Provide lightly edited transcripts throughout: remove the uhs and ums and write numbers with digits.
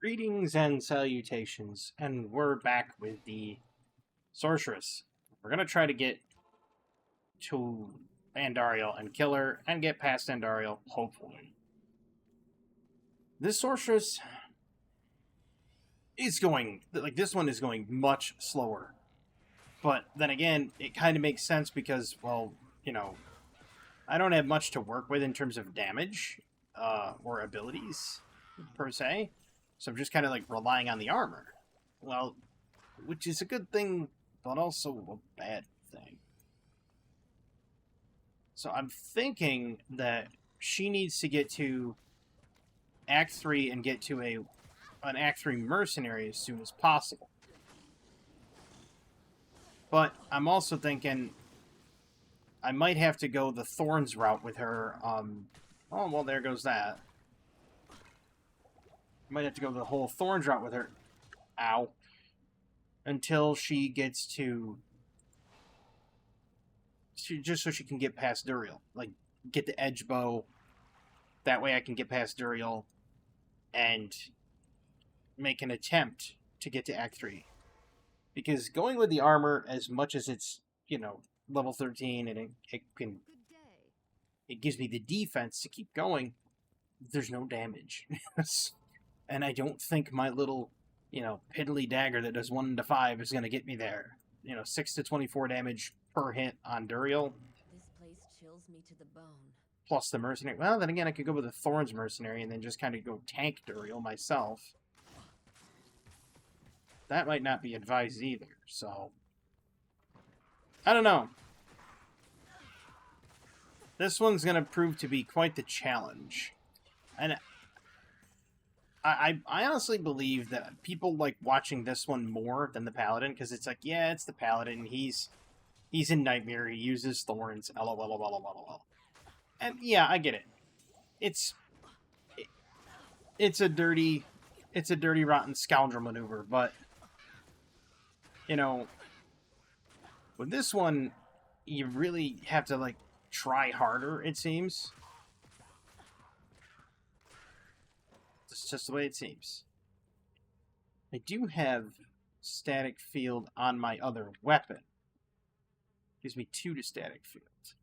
Greetings and salutations, and we're back with the Sorceress. We're gonna try to get to Andariel and kill her, and get past Andariel, hopefully. This Sorceress is going, like, this one is going much slower. But then again, it kind of makes sense because, well, I don't have much to work with in terms of damage, or abilities, per se. So I'm just kind of like relying on the armor. Well, which is a good thing, but also a bad thing. So I'm thinking that she needs to get to Act 3 and get to an Act 3 mercenary as soon as possible. But I'm also thinking I might have to go the Thorns route with her. Oh, well, there goes that. Might have to go the whole Thorns route with her. Ow. Until she gets to... just so she can get past Duriel. Like, get the edge bow. That way I can get past Duriel and make an attempt to get to Act 3. Because going with the armor, as much as it's, level 13 and it gives me the defense to keep going, there's no damage. And I don't think my little, piddly dagger that does 1 to 5 is going to get me there. 6 to 24 damage per hit on Duriel. This place chills me to the bone. Plus the mercenary. Well, then again, I could go with the Thorns mercenary and then just kind of go tank Duriel myself. That might not be advised either, so... I don't know. This one's going to prove to be quite the challenge. And I honestly believe that people like watching this one more than the Paladin, because it's like, yeah, it's the Paladin, he's in Nightmare, he uses Thorns, lol. And yeah, I get it. It's a dirty, rotten scoundrel maneuver, but, with this one, you really have to, like, try harder, it seems. It's just the way it seems. I do have static field on my other weapon. Gives me 2 to static field.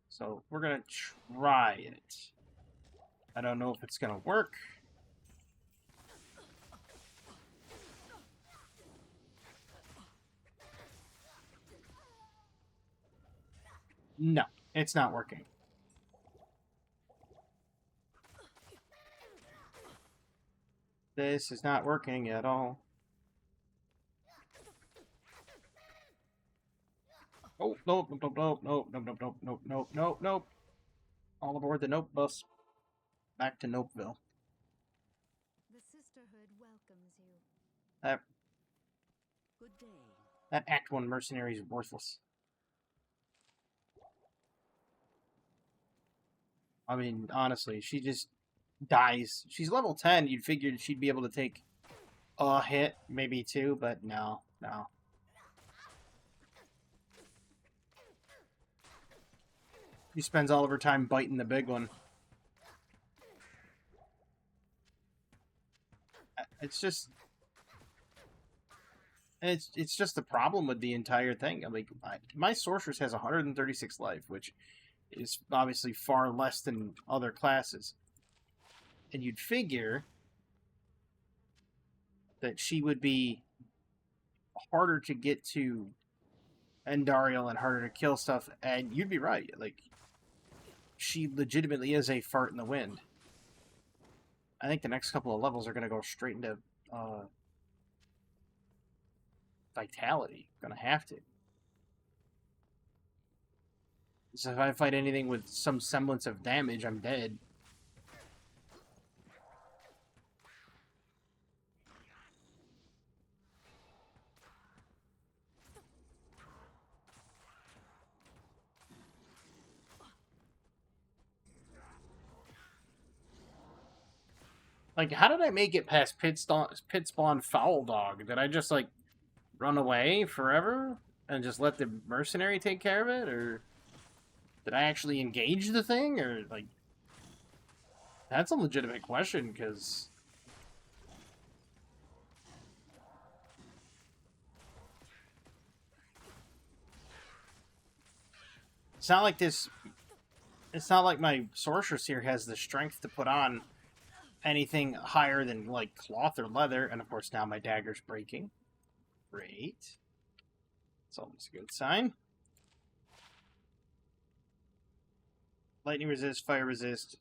So we're going to try it. I don't know if it's going to work. No, it's not working. This is not working at all. Oh, nope. All aboard the Nope bus. Back to Nopeville. The Sisterhood welcomes you. That Good day. Act 1 mercenary is worthless. I mean, honestly, she just dies. She's level 10. You'd figured she'd be able to take a hit, maybe 2, but no. She spends all of her time biting the big one. It's just the problem with the entire thing. I mean, my Sorceress has 136 life, which is obviously far less than other classes. And you'd figure that she would be harder to get to Andariel and harder to kill stuff, and you'd be right. Like, she legitimately is a fart in the wind. I think the next couple of levels are going to go straight into Vitality. Gonna have to. So if I fight anything with some semblance of damage, I'm dead. Like, how did I make it past Pit Spawn Foul Dog? Did I just, like, run away forever and just let the mercenary take care of it? Or did I actually engage the thing? Or, like... That's a legitimate question, because... It's not like this... It's not like my Sorceress here has the strength to put on anything higher than, like, cloth or leather. And, of course, now my dagger's breaking. Great. It's always a good sign. Lightning resist, fire resist.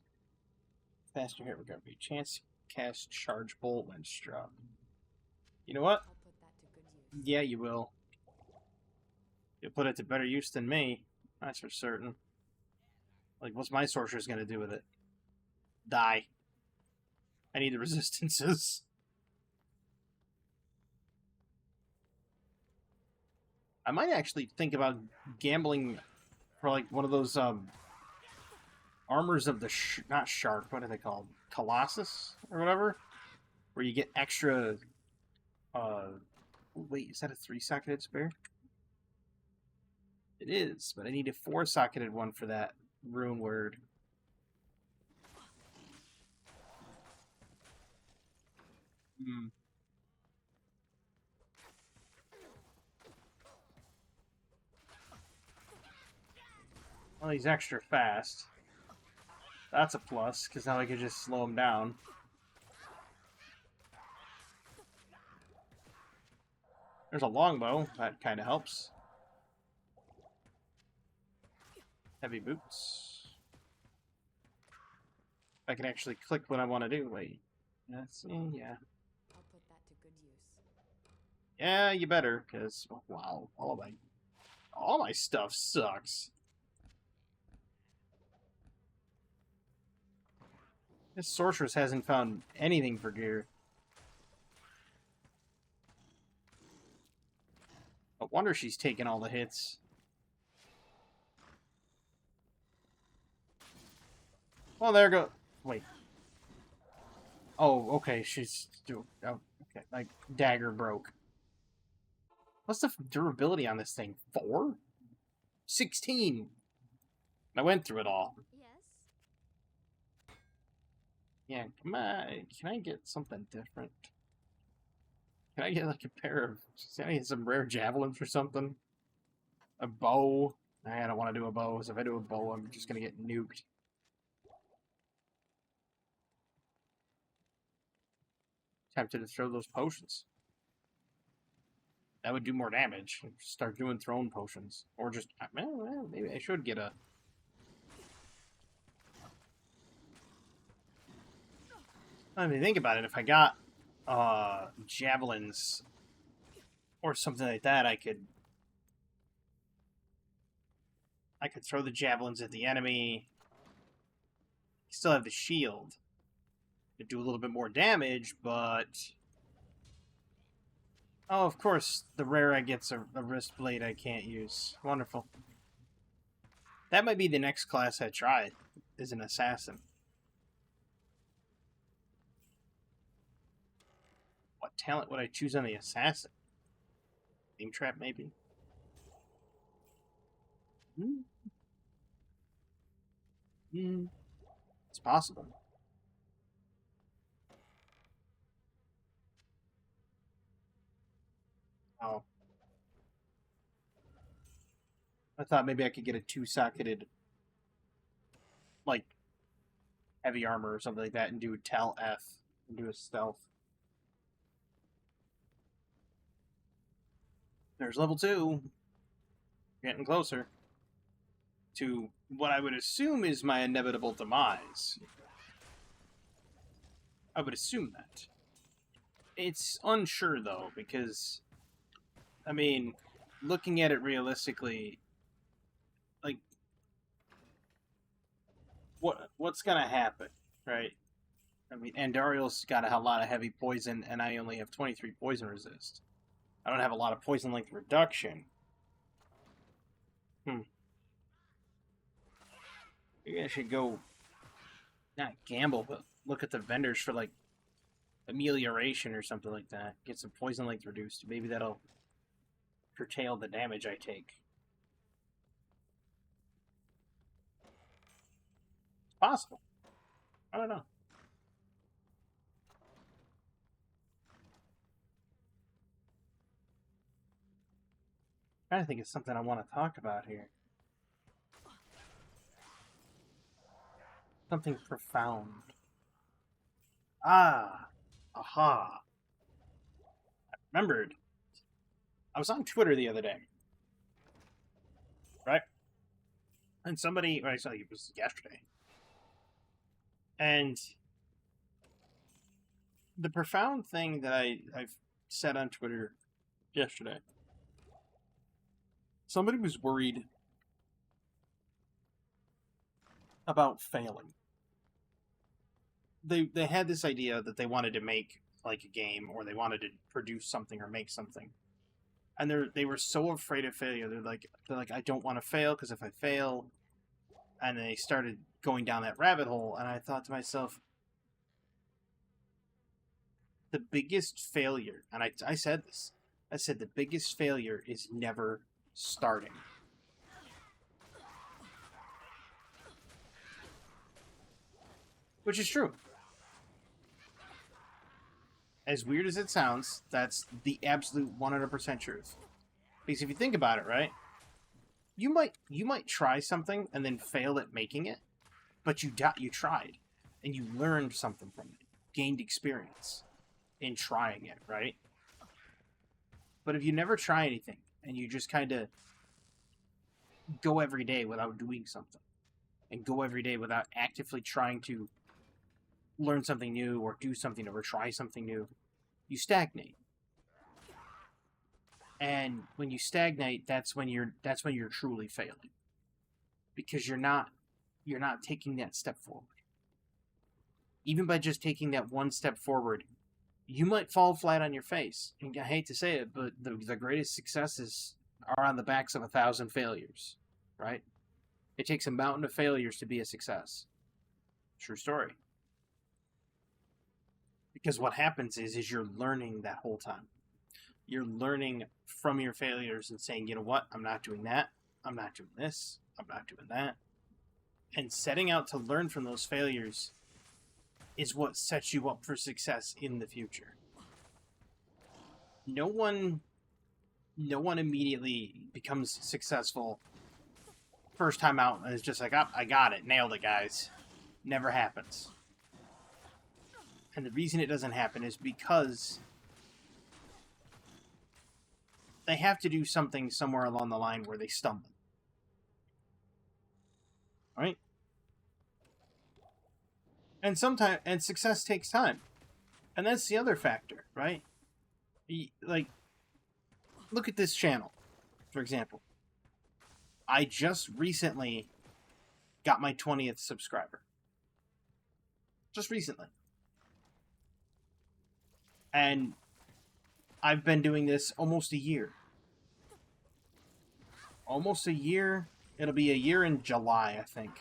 Faster hit recovery. Chance to cast charge bolt when struck. You know what? I'll put that to good use. Yeah, you will. You'll put it to better use than me. That's for certain. Like, what's my Sorceress gonna do with it? Die. I need the resistances. I might actually think about gambling for, like, one of those, armors of the... not shark, what are they called? Colossus? Or whatever? Where you get extra, wait, is that a 3-socketed spear? It is, but I need a 4-socketed one for that rune word. Hmm. Well, he's extra fast. That's a plus, because now I can just slow him down. There's a longbow. That kind of helps. Heavy boots. I can actually click what I want to do. Wait. That's, yeah. I'll put that to good use. Yeah, you better, because, oh, wow, all my stuff sucks. This Sorceress hasn't found anything for gear. No wonder she's taking all the hits. Well, there go. Wait. Oh, okay. She's. Oh, okay. My dagger broke. What's the durability on this thing? 4? 16. I went through it all. Yes? Yeah, come on. Can I get something different? Can I get like a pair of... Can I get some rare javelins or something? A bow? I don't want to do a bow, because if I do a bow, I'm just going to get nuked. Tempted to throw those potions. That would do more damage. Start doing thrown potions. Or just... Well, maybe I should get a... I mean, think about it. If I got javelins or something like that, I could throw the javelins at the enemy. Still have the shield. It'd do a little bit more damage, but... Oh, of course, the rare I get's a wrist blade I can't use. Wonderful. That might be the next class I try, is an assassin. What talent would I choose on the assassin? Aim trap, maybe? It's possible. Oh. I thought maybe I could get a 2-socketed, like, heavy armor or something like that and do a Tal F and do a stealth. There's level 2. Getting closer to what I would assume is my inevitable demise. I would assume that. It's unsure, though, because, I mean, looking at it realistically, like, what's gonna happen, right? I mean, Andariel's got a lot of heavy poison, and I only have 23 poison resist. I don't have a lot of poison length reduction. Maybe I should go, not gamble, but look at the vendors for, like, amelioration or something like that. Get some poison length reduced. Maybe that'll curtail the damage I take. It's possible. I don't know. trying to think of something I want to talk about here. Something profound. Ah, aha. Remembered. I was on Twitter the other day, right? And somebody, or actually, it was yesterday. And the profound thing that I've said on Twitter yesterday, somebody was worried about failing. They had this idea that they wanted to make like a game, or they wanted to produce something or make something, and they were so afraid of failure. They're like I don't want to fail because if I fail, and they started going down that rabbit hole. And I thought to myself, the biggest failure, and I said this, I said the biggest failure is never starting. Which is true. As weird as it sounds, that's the absolute 100% truth. Because if you think about it, right? You might try something and then fail at making it, but you tried, and you learned something from it, gained experience in trying it, right? But if you never try anything and you just kind of go every day without doing something, and go every day without actively trying to learn something new or do something new or try something new, you stagnate. And when you stagnate, that's when you're truly failing, because you're not taking that step forward. Even by just taking that one step forward, you might fall flat on your face. And I hate to say it, but the greatest successes are on the backs of 1,000 failures, right? It takes a mountain of failures to be a success. True story. Because what happens is you're learning that whole time. You're learning from your failures and saying, you know what, I'm not doing that. I'm not doing this. I'm not doing that. And setting out to learn from those failures is what sets you up for success in the future. No one immediately becomes successful first time out and is just like, oh, I got it, nailed it, guys. Never happens. And the reason it doesn't happen is because they have to do something somewhere along the line where they stumble. Right? And success takes time. And that's the other factor, right? Like, look at this channel, for example. I just recently got my 20th subscriber. Just recently. And I've been doing this almost a year. Almost a year. It'll be a year in July, I think.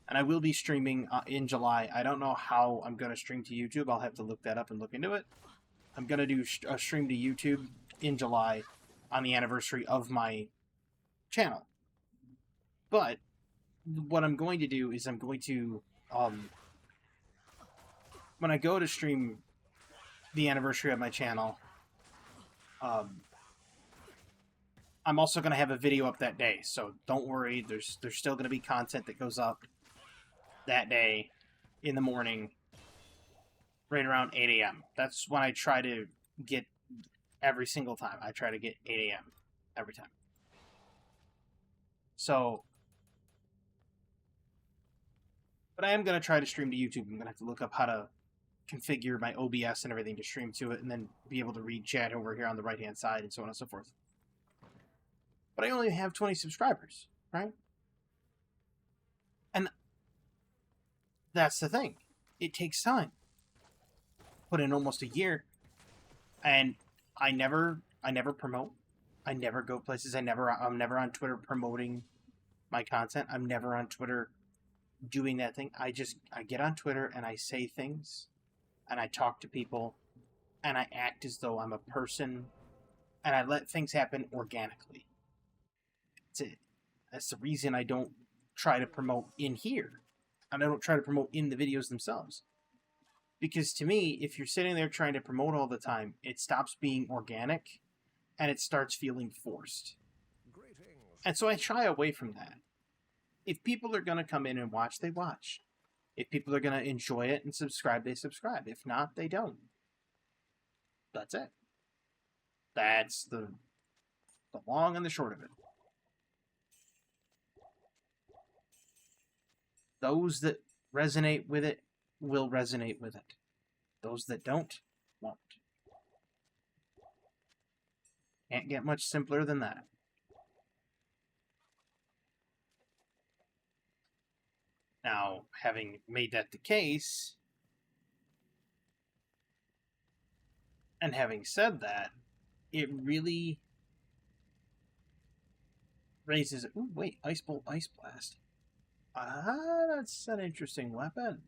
And I will be streaming in July. I don't know how I'm going to stream to YouTube. I'll have to look that up and look into it. I'm going to do a stream to YouTube in July on the anniversary of my channel. But what I'm going to do is I'm going to, when I go to stream the anniversary of my channel, I'm also going to have a video up that day. So don't worry, there's still going to be content that goes up that day in the morning, right around 8 a.m. That's when I try to get every single time. I try to get 8 a.m. every time. So, but I am going to try to stream to YouTube. I'm going to have to look up how to configure my OBS and everything to stream to it, and then be able to read chat over here on the right-hand side, and so on and so forth. But I only have 20 subscribers, right? And that's the thing. It takes time. Put in almost a year, and I never promote. I never go places. I'm never on Twitter promoting my content. I'm never on Twitter doing that thing. I get on Twitter and I say things, and I talk to people, and I act as though I'm a person, and I let things happen organically. That's it. That's the reason I don't try to promote in here. And I don't try to promote in the videos themselves. Because to me, if you're sitting there trying to promote all the time, it stops being organic and it starts feeling forced. And so I shy away from that. If people are going to come in and watch, they watch. If people are going to enjoy it and subscribe, they subscribe. If not, they don't. That's it. That's the long and the short of it. Those that resonate with it will resonate with it. Those that don't, won't. Can't get much simpler than that. Now, having made that the case, and having said that, it really raises... Ooh, wait, Ice Bolt, Ice Blast. Ah, that's an interesting weapon.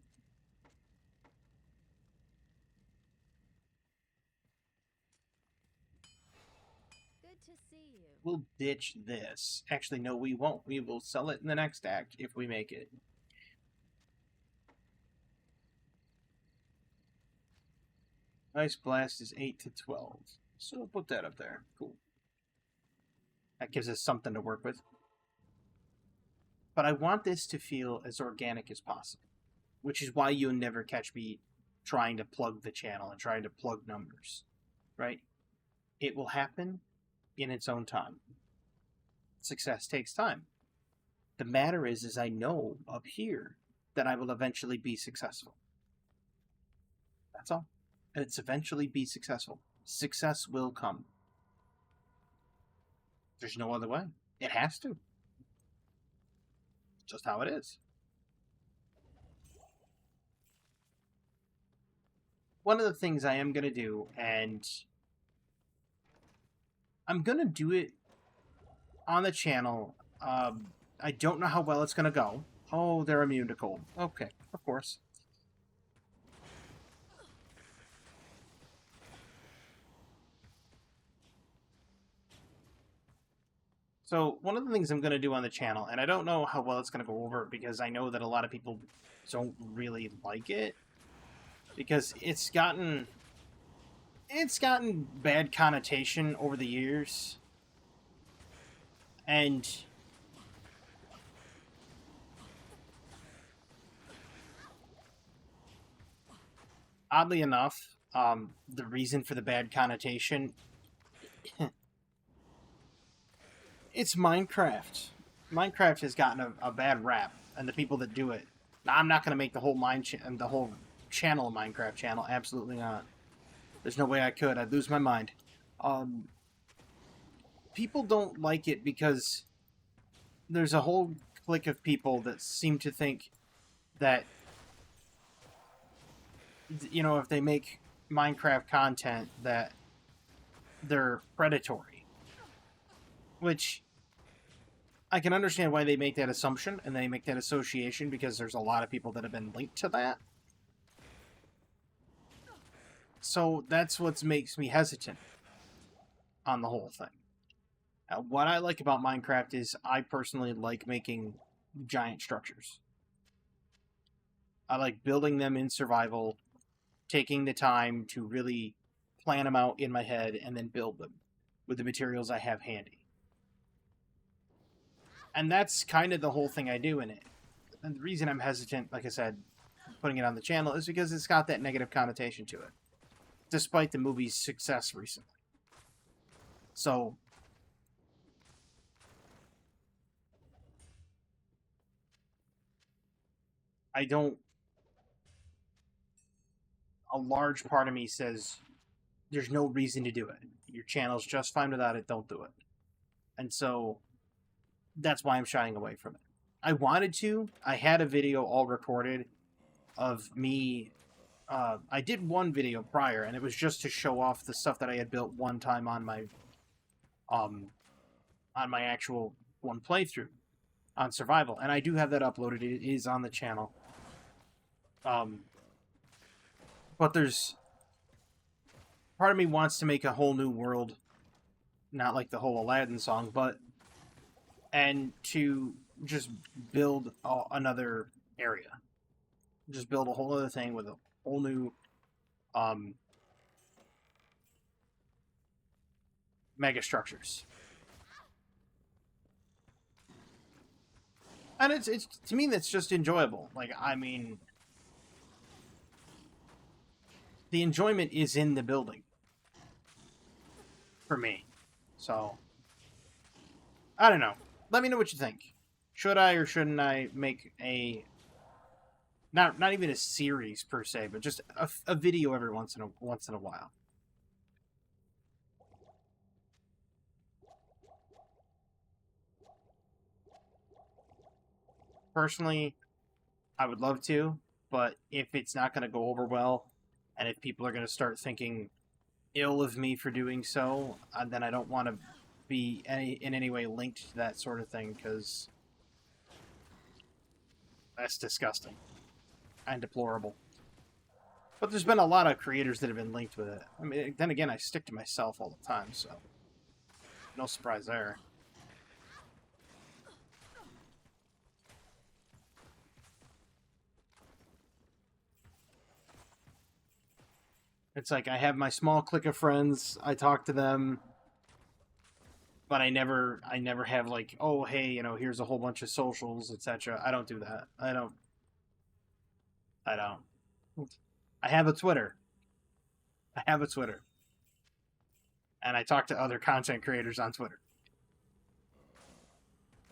Good to see you. We'll ditch this. Actually, no, we won't. We will sell it in the next act if we make it. Ice Blast is 8 to 12. So we'll put that up there. Cool. That gives us something to work with. But I want this to feel as organic as possible. Which is why you'll never catch me trying to plug the channel and trying to plug numbers. Right? It will happen in its own time. Success takes time. The matter is I know up here that I will eventually be successful. That's all. And it's eventually be successful. Success will come. There's no other way. It has to. Just how it is. One of the things I am going to do, and I'm going to do it on the channel. I don't know how well it's going to go. Oh, they're immune to cold. Okay, of course. So one of the things I'm going to do on the channel, and I don't know how well it's going to go over because I know that a lot of people don't really like it because it's gotten bad connotation over the years. And oddly enough, the reason for the bad connotation it's Minecraft. Minecraft has gotten a bad rap, and the people that do it. Now, I'm not going to make the whole the whole channel a Minecraft channel. Absolutely not. There's no way I could. I'd lose my mind. People don't like it because there's a whole clique of people that seem to think that, you know, if they make Minecraft content, that they're predatory. Which I can understand why they make that assumption and they make that association because there's a lot of people that have been linked to that. So that's what makes me hesitant on the whole thing. What I like about Minecraft is I personally like making giant structures. I like building them in survival, taking the time to really plan them out in my head and then build them with the materials I have handy. And that's kind of the whole thing I do in it. And the reason I'm hesitant, like I said, putting it on the channel is because it's got that negative connotation to it. Despite the movie's success recently. So, I don't... A large part of me says, there's no reason to do it. Your channel's just fine without it, don't do it. And so, that's why I'm shying away from it. I wanted to. I had a video all recorded of me... I did one video prior, and it was just to show off the stuff that I had built one time on my actual one playthrough on survival, and I do have that uploaded. It is on the channel. But there's part of me wants to make a whole new world, not like the whole Aladdin song, but and to just build another area, just build a whole other thing with a whole new mega structures. And it's to me that's just enjoyable. Like, I mean, the enjoyment is in the building for me. So I don't know. Let me know what you think. Should I or shouldn't I make a not even a series per se, but just a video every once in a while? Personally, I would love to, but if it's not going to go over well, and if people are going to start thinking ill of me for doing so, then I don't want to be in any way linked to that sort of thing, because that's disgusting and deplorable. But there's been a lot of creators that have been linked with it. I mean, then again, I stick to myself all the time, so no surprise there. It's like I have my small clique of friends. I talk to them, but I never have like, oh hey, you know, here's a whole bunch of socials, etc. I don't do that. I don't. I have a Twitter. I have a Twitter, and I talk to other content creators on Twitter,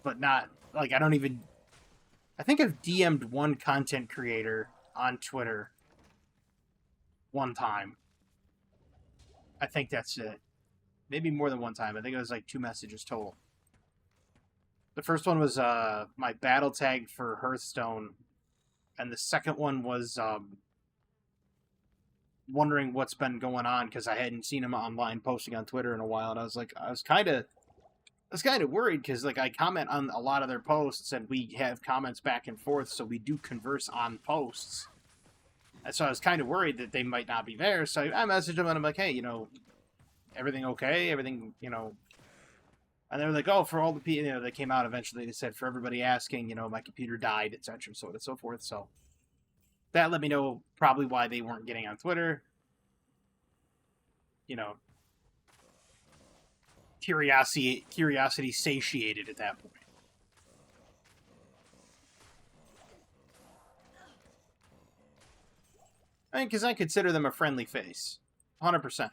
but not like I don't even. I think I've DM'd one content creator on Twitter one time. I think that's it. Maybe more than one time. I think it was like 2 messages total. The first one was my battle tag for Hearthstone, and the second one was wondering what's been going on because I hadn't seen him online posting on Twitter in a while, and I was kind of worried because like I comment on a lot of their posts and we have comments back and forth, so we do converse on posts. And so I was kind of worried that they might not be there. So I messaged them and I'm like, hey, you know, everything okay? Everything, you know. And they were like, oh, for all the people, you know, they came out eventually. They said, for everybody asking, you know, my computer died, etc., so on and so forth. So that let me know probably why they weren't getting on Twitter. You know, curiosity satiated at that point. I mean, because I consider them a friendly face, 100%.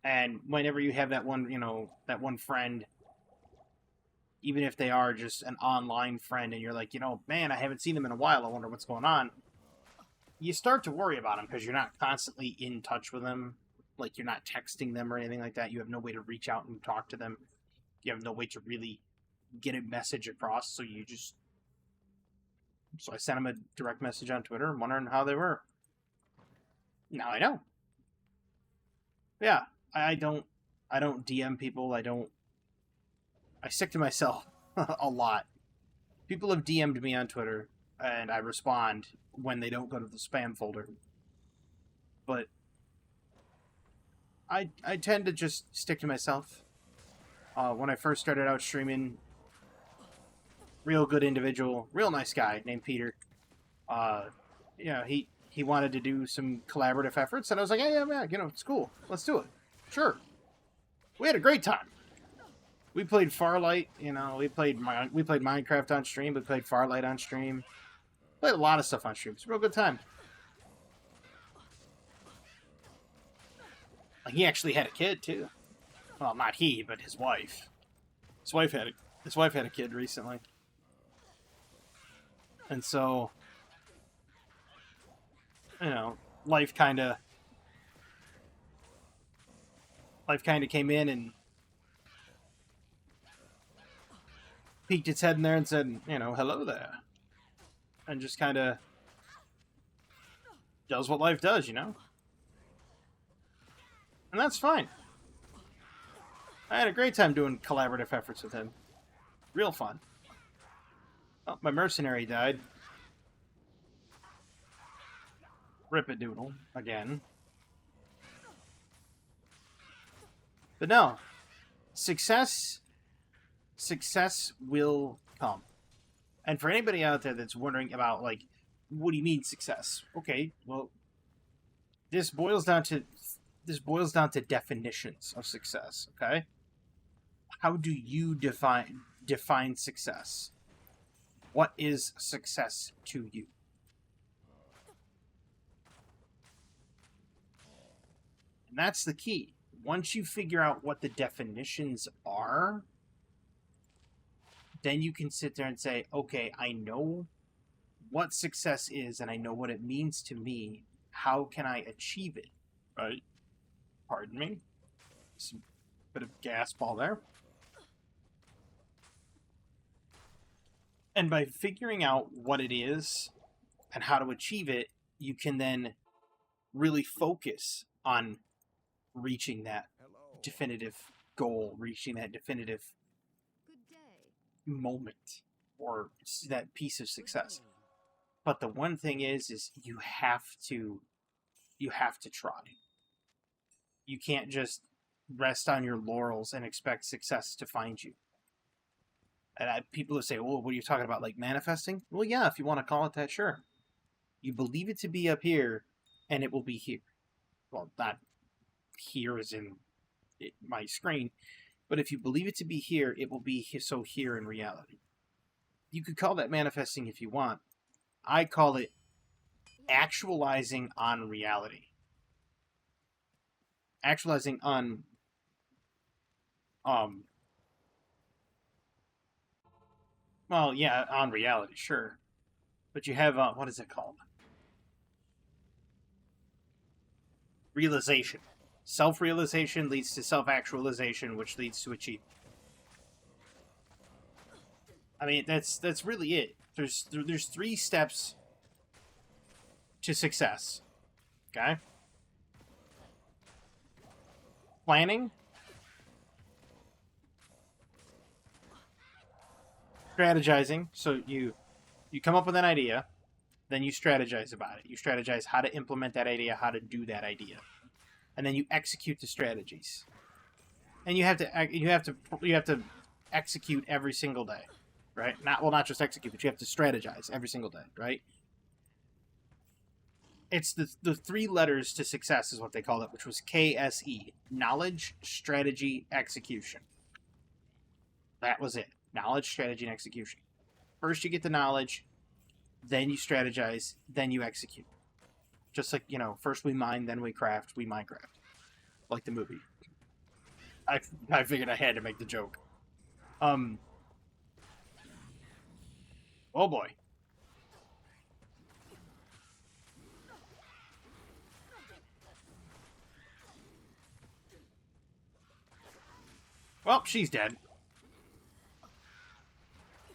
And whenever you have that one, you know, that one friend, even if they are just an online friend, and you're like, you know, man, I haven't seen them in a while. I wonder what's going on. You start to worry about them because you're not constantly in touch with them. Like, you're not texting them or anything like that. You have no way to reach out and talk to them. You have no way to really get a message across. So I sent them a direct message on Twitter, wondering how they were. Now I know. Yeah, I don't DM people. I stick to myself a lot. People have DM'd me on Twitter, and I respond when they don't go to the spam folder. But I tend to just stick to myself. When I first started out streaming, real good individual, real nice guy named Peter. You know, he wanted to do some collaborative efforts, and I was like, hey, yeah, you know, it's cool. Let's do it. Sure. We had a great time. We played Farlight, you know, we played Minecraft on stream, we played Farlight on stream. Played a lot of stuff on stream. It's a real good time. Like, he actually had a kid too. Well, not he, but his wife. His wife had a kid recently. And so, you know, life kind of came in and peeked its head in there and said, you know, hello there. And just kind of does what life does, you know? And that's fine. I had a great time doing collaborative efforts with him. Real fun. Oh, my mercenary died. Rip-a-doodle, again. But no. Success will come. And for anybody out there that's wondering about, like, what do you mean success? Okay, well, this boils down to definitions of success, okay? How do you define success? What is success to you? And that's the key. Once you figure out what the definitions are, then you can sit there and say, okay, I know what success is and I know what it means to me. How can I achieve it? Right? Pardon me. Some bit of gas ball there. And by figuring out what it is and how to achieve it, you can then really focus on reaching that definitive goal, reaching that definitive Good day. moment or that piece of success. But the one thing is you have to try. You can't just rest on your laurels and expect success to find you. And people who say, well, what are you talking about, like manifesting? Well, yeah, if you want to call it that, sure. You believe it to be up here, and it will be here. Well, not here as in my screen, but if you believe it to be here, it will be so here in reality. You could call that manifesting if you want. I call it actualizing on reality. Actualizing on well, yeah, on reality, sure. But you have what is it called? Realization. Self-realization leads to self-actualization, which leads to achievement. I mean, that's really it. There's 3 steps to success. Okay? Planning, strategizing. So you come up with an idea, then you strategize about it. You strategize how to implement that idea, how to do that idea, and then you execute the strategies. And you have to execute every single day, right? Not just execute, but you have to strategize every single day, right? It's the 3 letters to success is what they call it, which was KSE: knowledge, strategy, execution. That was it. Knowledge, strategy, and execution. First you get the knowledge, then you strategize, then you execute. Just like, first we mine, then we craft, we Minecraft. Like the movie. I figured I had to make the joke. Oh boy. Well, she's dead.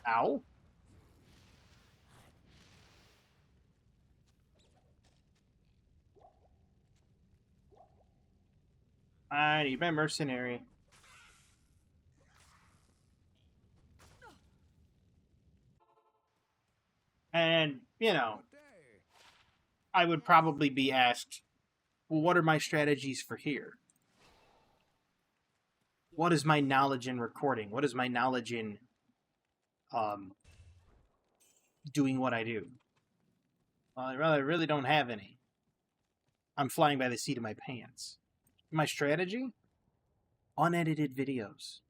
Ow. I need my mercenary. And, I would probably be asked, well, what are my strategies for here? What is my knowledge in recording? What is my knowledge in doing what I do? Well, I really don't have any. I'm flying by the seat of my pants. My strategy? Unedited videos.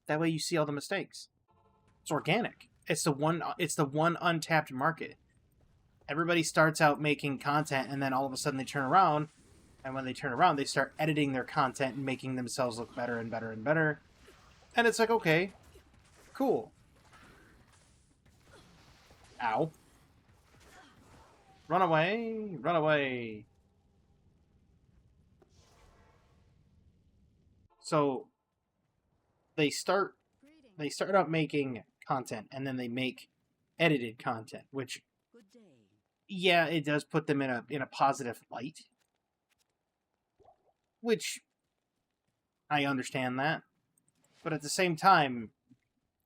That way you see all the mistakes. It's organic. It's the one untapped market. Everybody starts out making content and then all of a sudden they turn around, and when they turn around they start editing their content and making themselves look better and better and better. And it's like, okay, cool. Ow. Run away, run away. So they start out making content, and then they make edited content, which, yeah, it does put them in a positive light, which I understand that, but at the same time,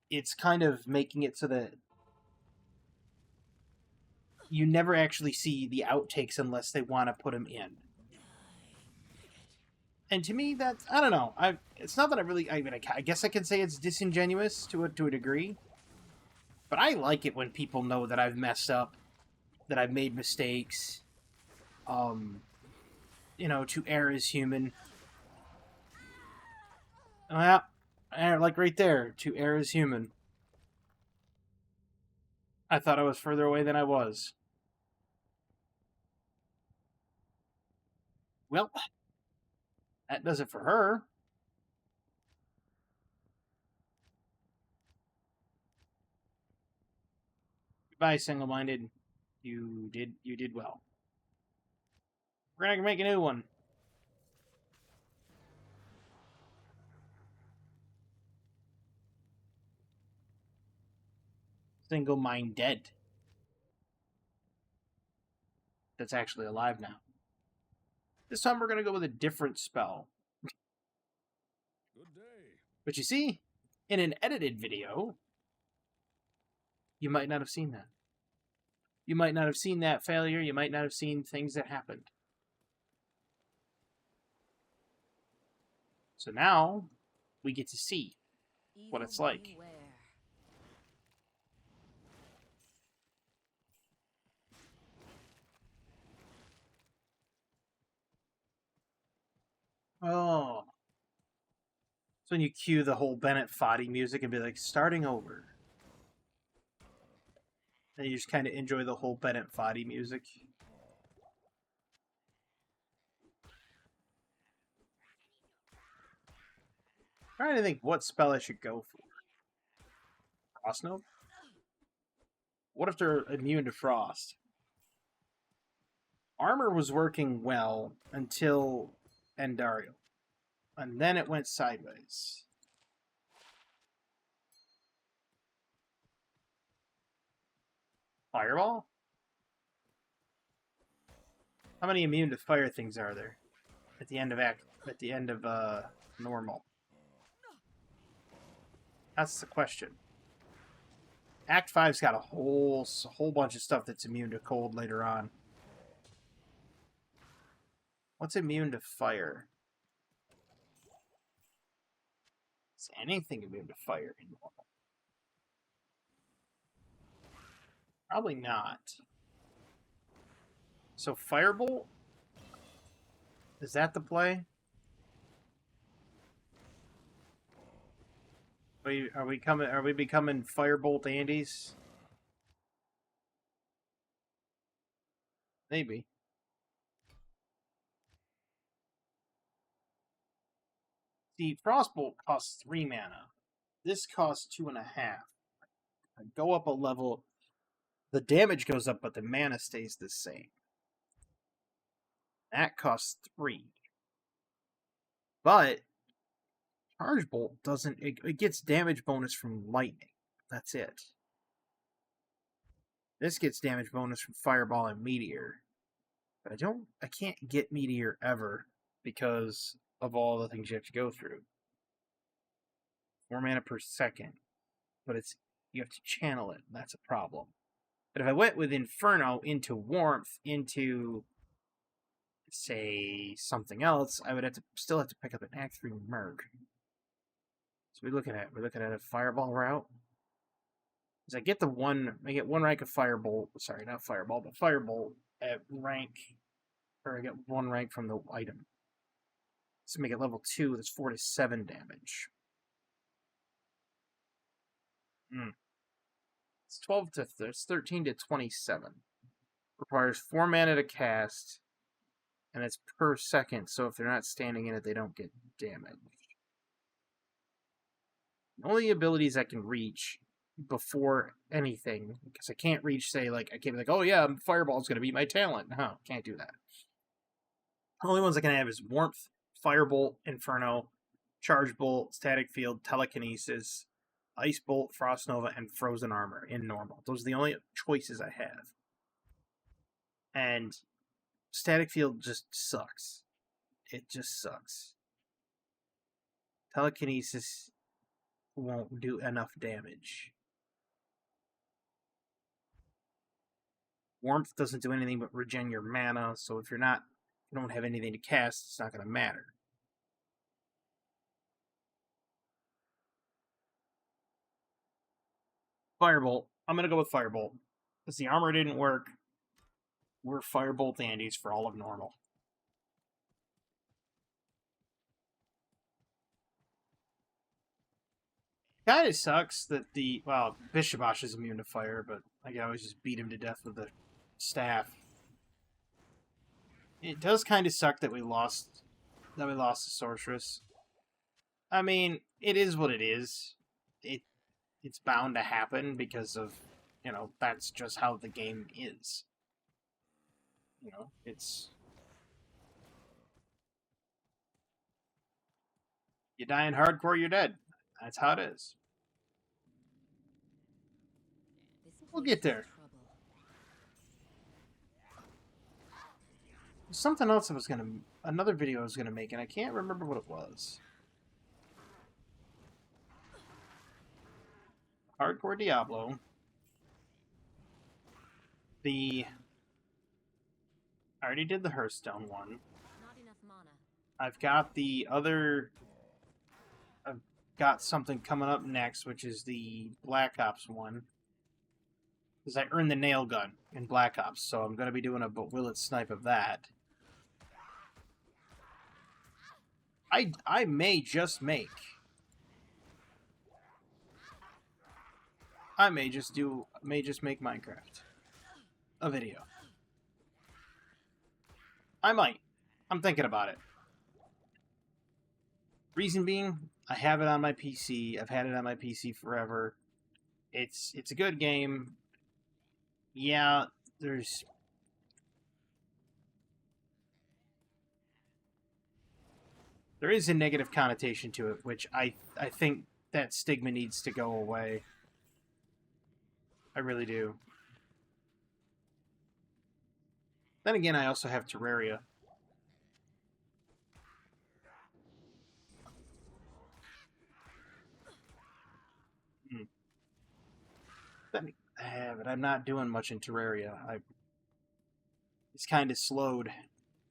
it's kind of making it so that you never actually see the outtakes unless they want to put them in. And to me, that's, I don't know. It's not that I guess I can say it's disingenuous to a degree. But I like it when people know that I've messed up, that I've made mistakes. To err is human. Well, like right there, to err is human. I thought I was further away than I was. Well, that does it for her. Goodbye, single-minded. You did well. We're gonna make a new one. Single-minded. That's actually alive now. This time we're gonna go with a different spell. Good day. But you see, in an edited video, you might not have seen that. You might not have seen that failure. You might not have seen things that happened. So now we get to see what it's like. Beware. Oh. So when you cue the whole Bennett Foddy music and be like, starting over. And you just kind of enjoy the whole Bennett Foddy music. I'm trying to think what spell I should go for. Frost Nova? What if they're immune to frost? Armor was working well until Andariel. And then it went sideways. Fireball? How many immune to fire things are there at the end of normal? That's the question. Act 5's got a whole bunch of stuff that's immune to cold later on. What's immune to fire? Is anything immune to fire in normal? Probably not. So Firebolt? Is that the play? Are we becoming Firebolt Andes? Maybe. See, Frostbolt costs 3 mana. This costs 2.5. I go up a level, the damage goes up, but the mana stays the same. That costs 3. But Charge Bolt doesn't. It gets damage bonus from lightning. That's it. This gets damage bonus from Fireball and Meteor. But I can't get Meteor ever because of all the things you have to go through. 4 mana per second. But you have to channel it, and that's a problem. But if I went with Inferno into Warmth into, say, something else, I would still have to pick up an Act 3 Merc. So we're looking at a Fireball route. Because I get one rank of Firebolt. Sorry, not Fireball, but Firebolt at rank, or I get 1 rank from the item. So make it level 2. That's 4 to 7 damage. It's 13 to 27. Requires 4 mana to cast, and it's per second. So if they're not standing in it, they don't get damaged. The only abilities I can reach before anything, because I can't reach, say, like, I can't be like, oh yeah, Fireball's going to be my talent. No, can't do that. The only ones I can have is Warmth, Firebolt, Inferno, Charge Bolt, Static Field, Telekinesis, Ice Bolt, Frost Nova, and Frozen Armor in normal. Those are the only choices I have. And Static Field just sucks. It just sucks. Telekinesis won't do enough damage. Warmth doesn't do anything but regen your mana, so if you don't have anything to cast, it's not going to matter. Firebolt. I'm going to go with Firebolt. Because the armor didn't work, we're Firebolt Andes for all of normal. Kind of sucks that well, Bishabosh is immune to fire, but I can always just beat him to death with the staff. It does kind of suck that we lost the Sorceress. I mean, it is what it is. It's bound to happen because of, that's just how the game is. It's you die in hardcore, you're dead. That's how it is. This We'll place get is there. trouble. There's something else another video I was gonna make, and I can't remember what it was. Hardcore Diablo. I already did the Hearthstone one. Not enough mana. I've got the other. I've got something coming up next, which is the Black Ops one. Because I earned the nail gun in Black Ops, so I'm going to be doing a but will it snipe of that. I may just make. I may just make Minecraft a video. I might. I'm thinking about it. Reason being, I have it on my PC. I've had it on my PC forever. It's a good game. Yeah, there is a negative connotation to it, which I think that stigma needs to go away. I really do. Then again, I also have Terraria. But I'm not doing much in Terraria. It's kind of slowed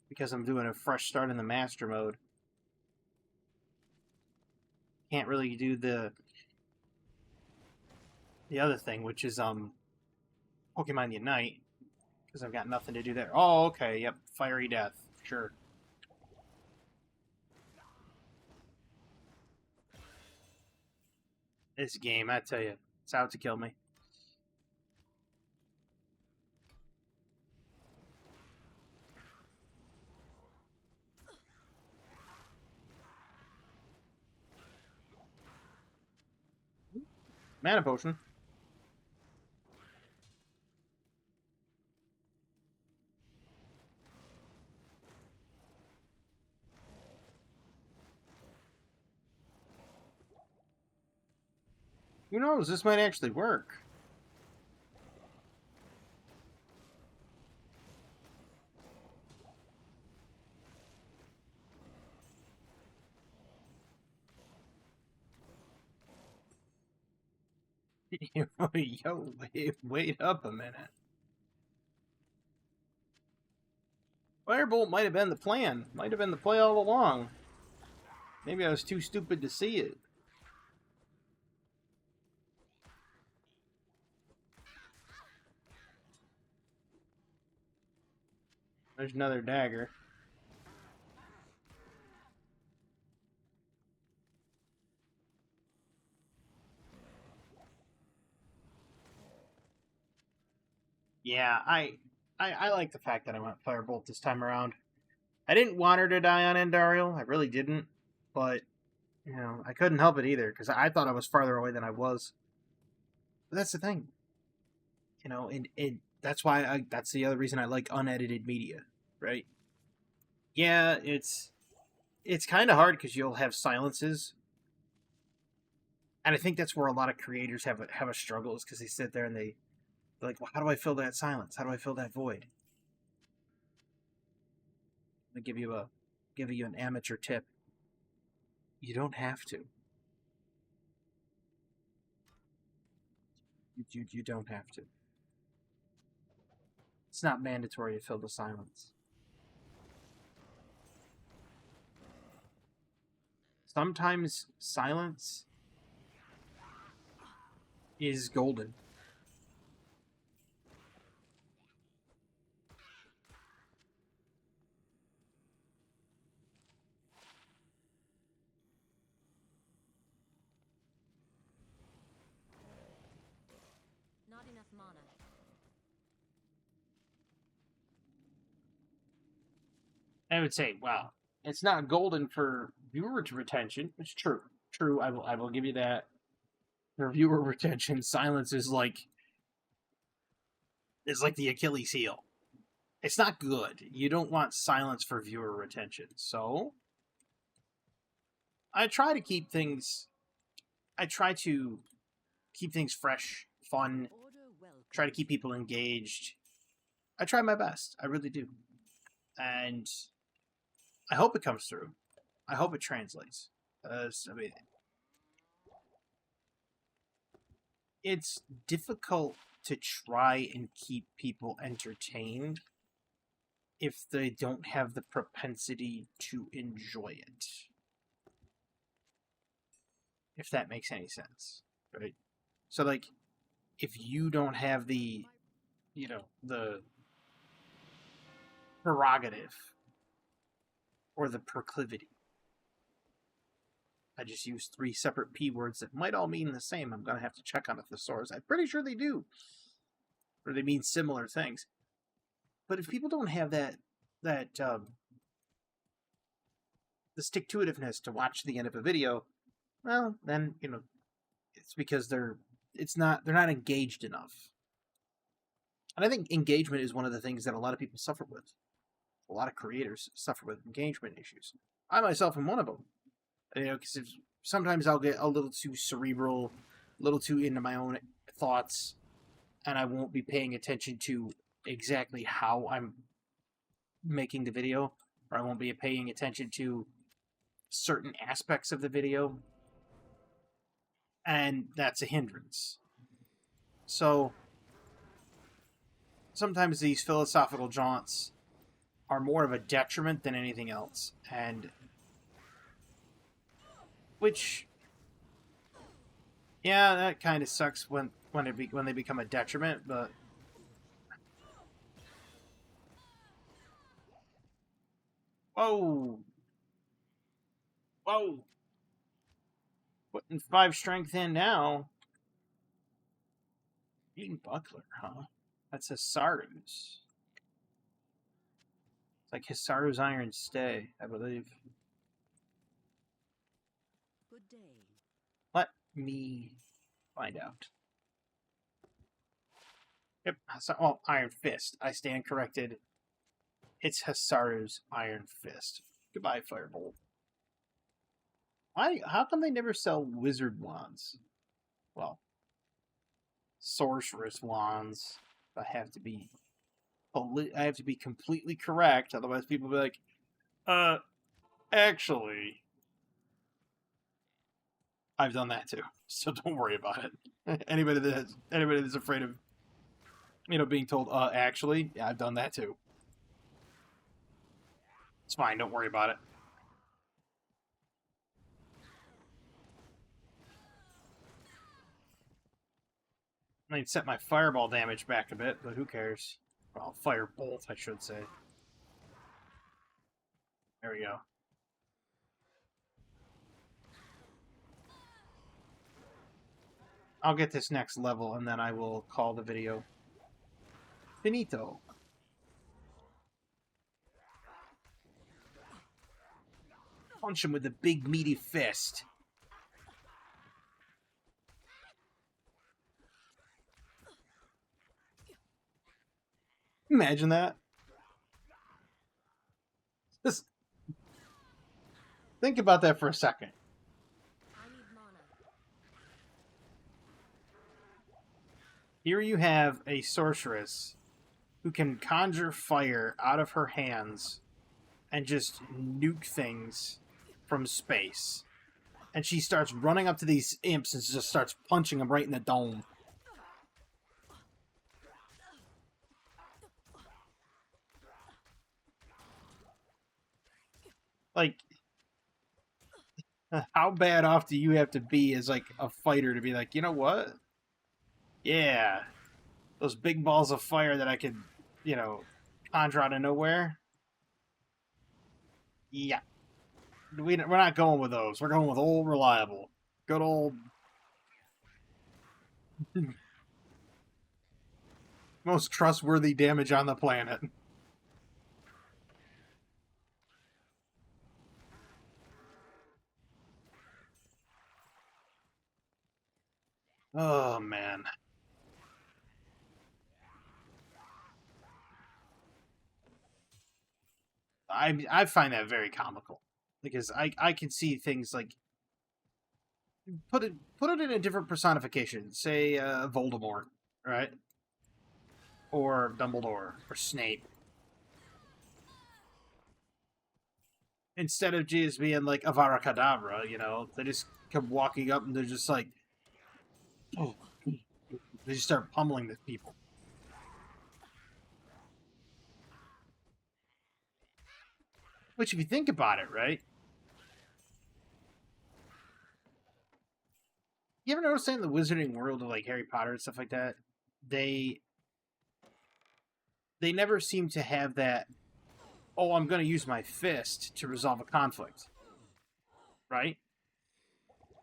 because I'm doing a fresh start in the master mode. Can't really do the other thing, which is Pokemon Unite, because I've got nothing to do there. Oh, okay, yep, Fiery Death, sure. This game, I tell you, it's out to kill me. Mana potion. Who knows? This might actually work. Yo, wait up a minute. Firebolt might have been the plan. Might have been the play all along. Maybe I was too stupid to see it. There's another dagger. Yeah, I like the fact that I went Firebolt this time around. I didn't want her to die on Andariel. I really didn't. But, I couldn't help it either, because I thought I was farther away than I was. But that's the thing. And that's why that's the other reason I like unedited media, right? Yeah, it's kind of hard because you'll have silences, and I think that's where a lot of creators have a struggle, is because they sit there and they're like, well, how do I fill that silence? How do I fill that void? I give you an amateur tip. You don't have to. You don't have to. It's not mandatory to fill the silence. Sometimes silence is golden. mana. I would say, well, it's not golden for viewer retention. It's true. True, I will give you that. For viewer retention, silence is like the Achilles heel. It's not good. You don't want silence for viewer retention. So I try to keep things fresh, fun, try to keep people engaged. I try my best. I really do. And I hope it comes through. I hope it translates. I mean, it's difficult to try and keep people entertained if they don't have the propensity to enjoy it. If that makes any sense, right? So, like, if you don't have the, the prerogative or the proclivity. I just used 3 separate P words that might all mean the same. I'm going to have to check on a thesaurus. I'm pretty sure they do. Or they mean similar things. But if people don't have the stick-to-itiveness to watch the end of a video, well, then, it's because they're not engaged enough. And I think engagement is one of the things that a lot of people suffer with. A lot of creators suffer with engagement issues. I myself am one of them. Because sometimes I'll get a little too cerebral, a little too into my own thoughts, and I won't be paying attention to exactly how I'm making the video, or I won't be paying attention to certain aspects of the video, and that's a hindrance. So sometimes these philosophical jaunts are more of a detriment than anything else, and which, yeah, that kind of sucks when they become a detriment, but whoa, putting 5 strength in now. Eating buckler, huh? That's Hisaru's. It's like Hisaru's Iron Stay, I believe. Good day. Let me find out. Yep, Iron Fist. I stand corrected. It's Hisaru's Iron Fist. Goodbye, Firebolt. How come they never sell wizard wands? Well, sorceress wands. I have to be completely correct, otherwise people will be like, actually, I've done that too, so don't worry about it. Anybody that's afraid of, being told, actually, yeah, I've done that too. It's fine, don't worry about it. I mean, set my fireball damage back a bit, but who cares? Well, firebolt, I should say. There we go. I'll get this next level, and then I will call the video finito. Punch him with a big, meaty fist. Imagine that. Just think about that for a second. I need mana. Here you have a sorceress who can conjure fire out of her hands and just nuke things from space. And she starts running up to these imps and just starts punching them right in the dome. Like, how bad off do you have to be as, like, a fighter to be like, you know what? Yeah. Those big balls of fire that I could, conjure out of nowhere. Yeah. We're not going with those. We're going with old reliable. Good old... Most trustworthy damage on the planet. Oh, man. I find that very comical. Because I can see things like put it in a different personification. Say Voldemort, right? Or Dumbledore or Snape. Instead of just being like Avada Kedavra, you know, they just come walking up and they're just like, oh, they just start pummeling the people. Which, if you think about it, right? You ever notice that in the wizarding world of like Harry Potter and stuff like that, they they never seem to have that. Oh, I'm going to use my fist to resolve a conflict, right?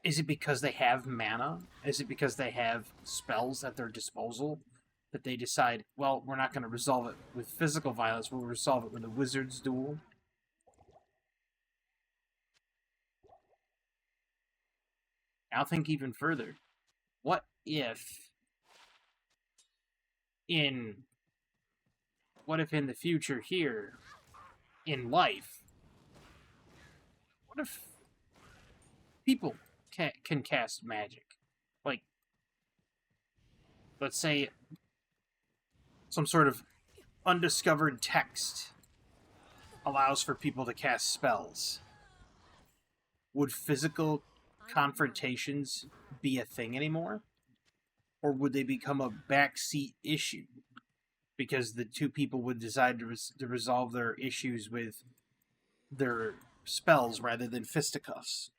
Is it because they have mana? Is it because they have spells at their disposal that they decide, well, we're not going to resolve it with physical violence, we'll resolve it with a wizard's duel? I'll think even further. What if in in the future here in life, what if people can cast magic? Like, let's say some sort of undiscovered text allows for people to cast spells. Would physical confrontations be a thing anymore? Or would they become a backseat issue? Because the two people would decide to resolve their issues with their spells rather than fisticuffs.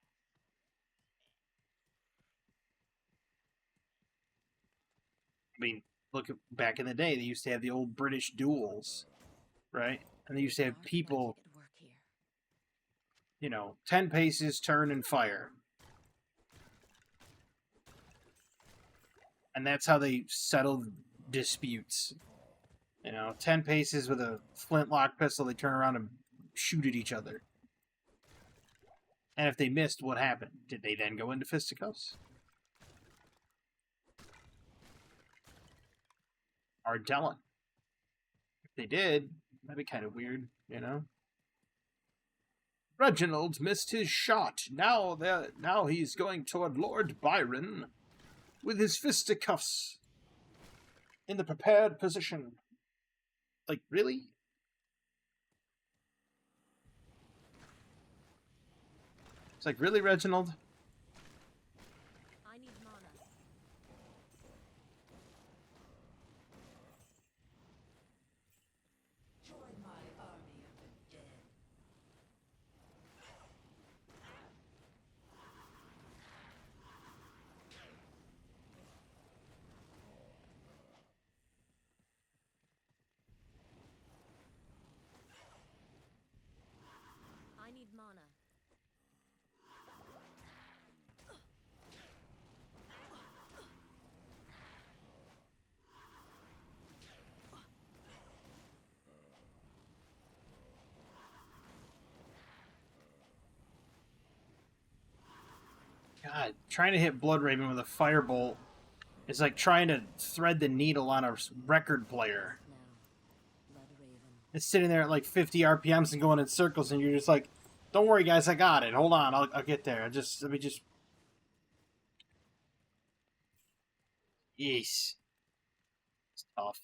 I mean, look at back in the day, they used to have the old British duels, right? And they used to have people, you know, 10 paces, turn, and fire. And that's how they settled disputes. You know, 10 paces with a flintlock pistol, they turn around and shoot at each other. And if they missed, what happened? Did they then go into fisticuffs? Hard telling. If they did, that'd be kind of weird, you know? Reginald missed his shot. Now he's going toward Lord Byron with his fisticuffs in the prepared position. Like, really? It's like, really, Reginald? I need mana. Join my army of the dead. I need mana. God, trying to hit Blood Raven with a firebolt is like trying to thread the needle on a record player. Now, Blood Raven. It's sitting there at like 50 RPMs and going in circles, and you're just like, "Don't worry, guys, I got it. Hold on, I'll get there. Let me just." Yeesh, it's tough.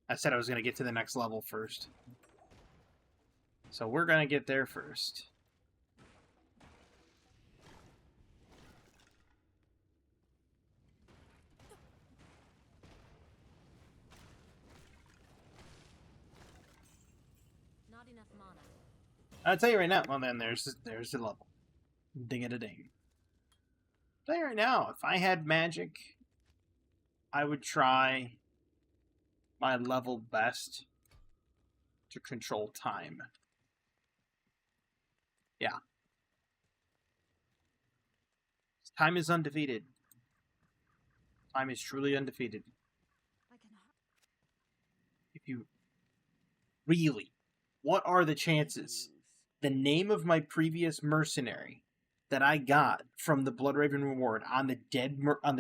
I said I was gonna get to the next level first, so we're gonna get there first. Not enough mana. I'll tell you right now. Well, then there's the level. Ding it a ding. I'll tell you right now, if I had magic, I would try my level best to control time. Yeah. Time is undefeated. Time is truly undefeated. I cannot. If you really, what are the chances? The name of my previous mercenary that I got from the Bloodraven reward on the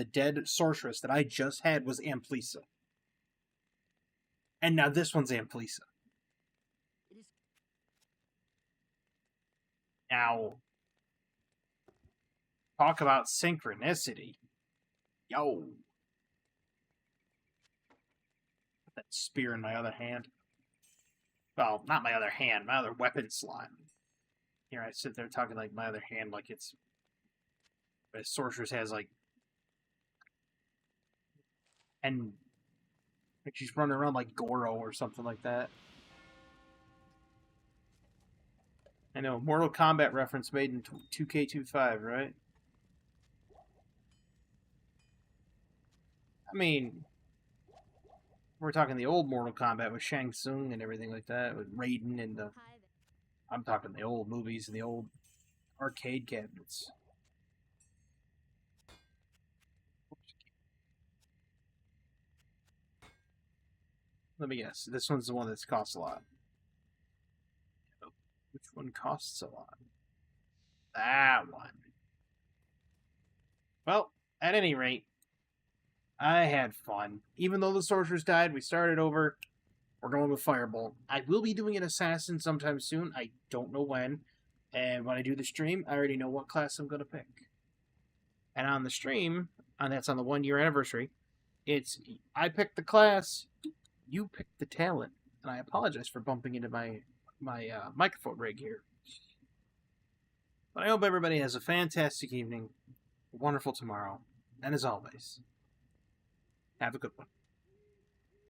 dead sorceress that I just had was Amplisa. And now this one's Amplisa. Now, talk about synchronicity. Yo. Put that spear in my other hand. Well, not my other hand, my other weapon slot. Here I sit there talking like my other hand like it's... The sorceress has like... And... Like she's running around like Goro or something like that. I know, Mortal Kombat reference made in 2K25, right? I mean, we're talking the old Mortal Kombat with Shang Tsung and everything like that, with Raiden and the... Hi there. I'm talking the old movies and the old arcade cabinets. Let me guess. This one's the one that costs a lot. Which one costs a lot? That one. Well, at any rate, I had fun. Even though the sorceress died, we started over. We're going with Firebolt. I will be doing an assassin sometime soon. I don't know when. And when I do the stream, I already know what class I'm going to pick. And on the stream, and that's on the 1 year anniversary, it's I picked the class, you picked the talent. And I apologize for bumping into my microphone rig here. But I hope everybody has a fantastic evening, a wonderful tomorrow, and as always, have a good one.